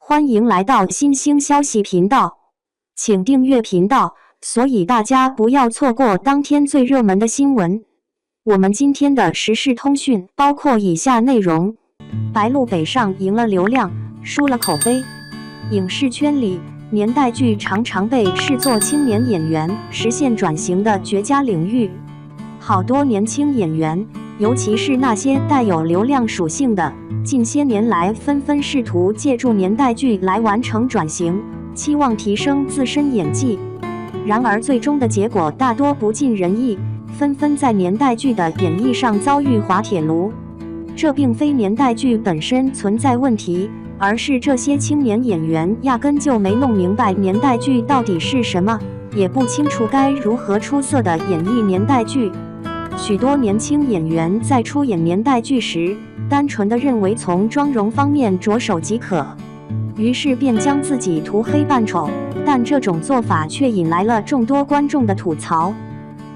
欢迎来到新兴消息频道，请订阅频道，所以大家不要错过当天最热门的新闻。我们今天的时事通讯包括以下内容：白鹿北上赢了流量，输了口碑。影视圈里，年代剧常常被视作青年演员实现转型的绝佳领域。好多年轻演员，尤其是那些带有流量属性的，近些年来纷纷试图借助年代剧来完成转型，期望提升自身演技。然而最终的结果大多不尽人意，纷纷在年代剧的演绎上遭遇滑铁卢。这并非年代剧本身存在问题，而是这些青年演员压根就没弄明白年代剧到底是什么，也不清楚该如何出色地演绎年代剧。许多年轻演员在出演年代剧时，单纯地认为从妆容方面着手即可，于是便将自己涂黑扮丑，但这种做法却引来了众多观众的吐槽。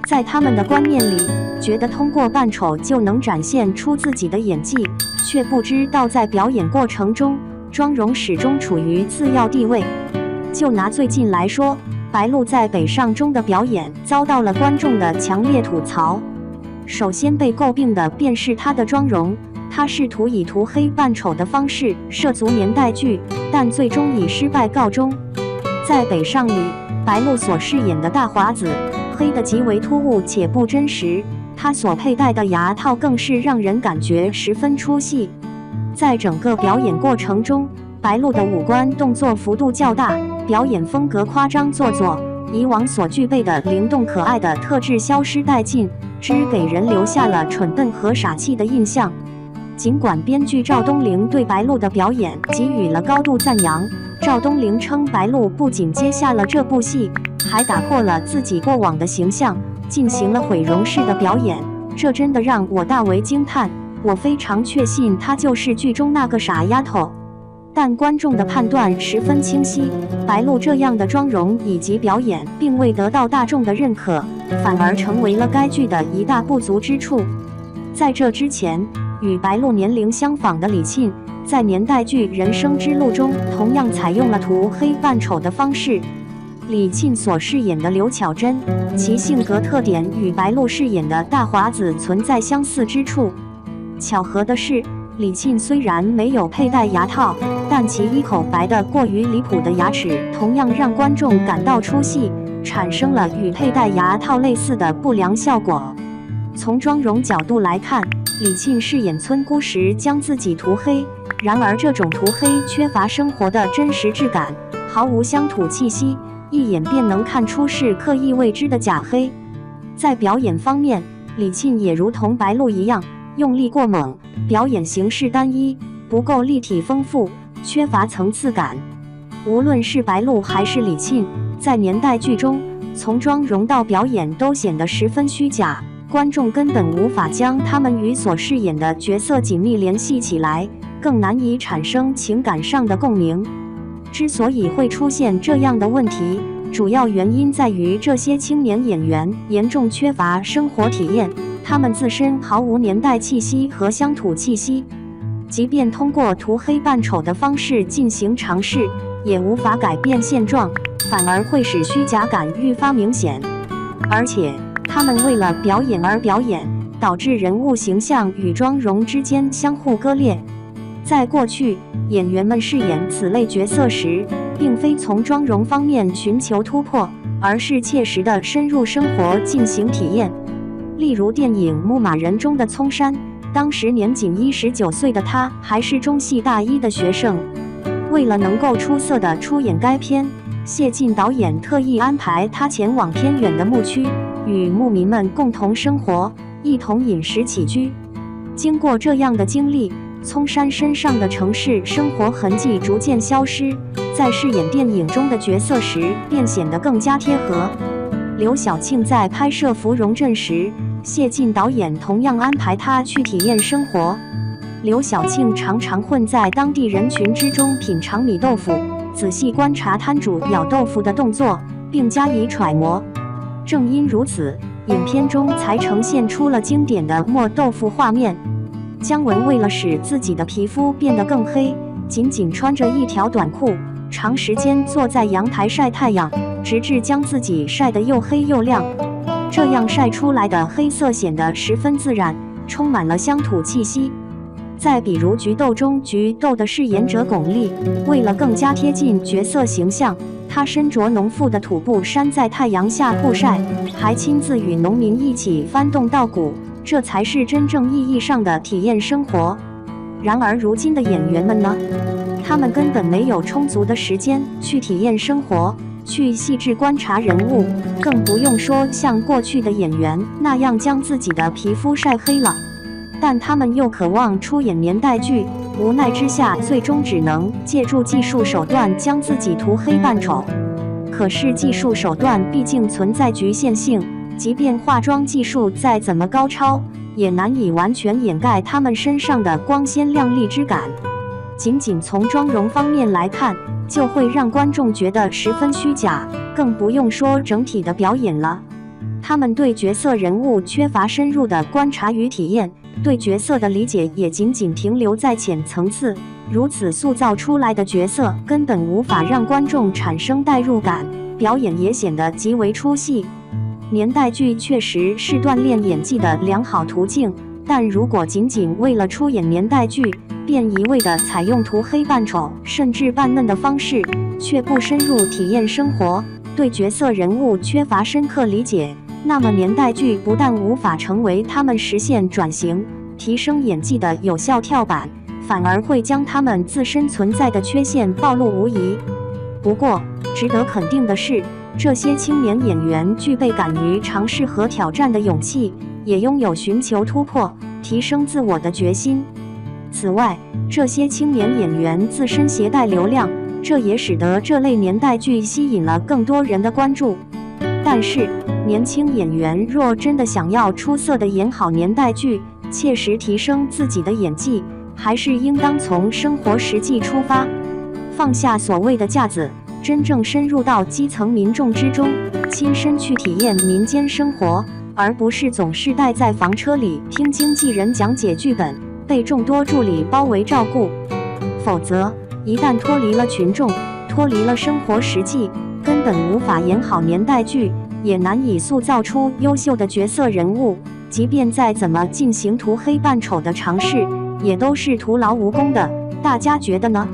在他们的观念里，觉得通过扮丑就能展现出自己的演技，却不知道在表演过程中，妆容始终处于次要地位。就拿最近来说，白鹿在北上中的表演遭到了观众的强烈吐槽。首先被诟病的便是她的妆容，她试图以涂黑扮丑的方式涉足年代剧，但最终以失败告终。在北上里，白鹿所饰演的大华子，黑得极为突兀且不真实，她所佩戴的牙套更是让人感觉十分出戏。在整个表演过程中，白鹿的五官动作幅度较大，表演风格夸张做作，以往所具备的灵动可爱的特质消失殆尽，只给人留下了蠢笨和傻气的印象。尽管编剧赵东玲对白鹿的表演给予了高度赞扬，赵东玲称白鹿不仅接下了这部戏，还打破了自己过往的形象，进行了毁容式的表演，这真的让我大为惊叹。我非常确信她就是剧中那个傻丫头。但观众的判断十分清晰，白鹿这样的妆容以及表演并未得到大众的认可，反而成为了该剧的一大不足之处。在这之前，与白鹿年龄相仿的李沁，在年代剧《人生之路》中同样采用了涂黑扮丑的方式。李沁所饰演的刘巧珍，其性格特点与白鹿饰演的大华子存在相似之处。巧合的是，李沁虽然没有佩戴牙套，但其一口白的过于离谱的牙齿同样让观众感到出戏，产生了与佩戴牙套类似的不良效果。从妆容角度来看，李沁饰演村姑时将自己涂黑，然而这种涂黑缺乏生活的真实质感，毫无乡土气息，一眼便能看出是刻意为之的假黑。在表演方面，李沁也如同白鹿一样，用力过猛，表演形式单一，不够立体丰富，缺乏层次感。无论是白鹿还是李沁，在年代剧中，从妆容到表演都显得十分虚假，观众根本无法将他们与所饰演的角色紧密联系起来，更难以产生情感上的共鸣。之所以会出现这样的问题，主要原因在于这些青年演员严重缺乏生活体验，他们自身毫无年代气息和乡土气息，即便通过涂黑扮丑的方式进行尝试，也无法改变现状，反而会使虚假感愈发明显。而且，他们为了表演而表演，导致人物形象与妆容之间相互割裂。在过去，演员们饰演此类角色时，并非从妆容方面寻求突破，而是切实地深入生活进行体验。例如电影《牧马人》中的聪山，当时年仅19岁的他还是中戏大一的学生。为了能够出色地出演该片，谢晋导演特意安排他前往偏远的牧区，与牧民们共同生活，一同饮食起居。经过这样的经历，聪山身上的城市生活痕迹逐渐消失，在饰演电影中的角色时便显得更加贴合。刘晓庆在拍摄《芙蓉镇》时，谢晋导演同样安排他去体验生活。刘晓庆常常混在当地人群之中品尝米豆腐，仔细观察摊主咬豆腐的动作，并加以揣摩。正因如此，影片中才呈现出了经典的磨豆腐画面。姜文为了使自己的皮肤变得更黑，仅仅穿着一条短裤，长时间坐在阳台晒太阳，直至将自己晒得又黑又亮。这样晒出来的黑色显得十分自然，充满了乡土气息。再比如菊豆中，菊豆的饰演者巩俐，为了更加贴近角色形象，她身着农妇的土布衫在太阳下曝晒，还亲自与农民一起翻动稻谷，这才是真正意义上的体验生活。然而如今的演员们呢？他们根本没有充足的时间去体验生活，去细致观察人物，更不用说像过去的演员那样将自己的皮肤晒黑了。但他们又渴望出演年代剧，无奈之下，最终只能借助技术手段将自己涂黑扮丑。可是技术手段毕竟存在局限性，即便化妆技术再怎么高超，也难以完全掩盖他们身上的光鲜亮丽之感。仅仅从妆容方面来看，就会让观众觉得十分虚假，更不用说整体的表演了。他们对角色人物缺乏深入的观察与体验，对角色的理解也仅仅停留在浅层次，如此塑造出来的角色根本无法让观众产生代入感，表演也显得极为出戏。年代剧确实是锻炼演技的良好途径，但如果仅仅为了出演年代剧，便一味地采用涂黑扮丑甚至扮嫩的方式，却不深入体验生活，对角色人物缺乏深刻理解，那么年代剧不但无法成为他们实现转型、提升演技的有效跳板，反而会将他们自身存在的缺陷暴露无遗。不过，值得肯定的是，这些青年演员具备敢于尝试和挑战的勇气，也拥有寻求突破、提升自我的决心。此外，这些青年演员自身携带流量，这也使得这类年代剧吸引了更多人的关注。但是，年轻演员若真的想要出色地演好年代剧，切实提升自己的演技，还是应当从生活实际出发，放下所谓的架子，真正深入到基层民众之中，亲身去体验民间生活，而不是总是待在房车里听经纪人讲解剧本，被众多助理包围照顾。否则，一旦脱离了群众，脱离了生活实际，根本无法演好年代剧，也难以塑造出优秀的角色人物。即便再怎么进行涂黑扮丑的尝试，也都是徒劳无功的。大家觉得呢？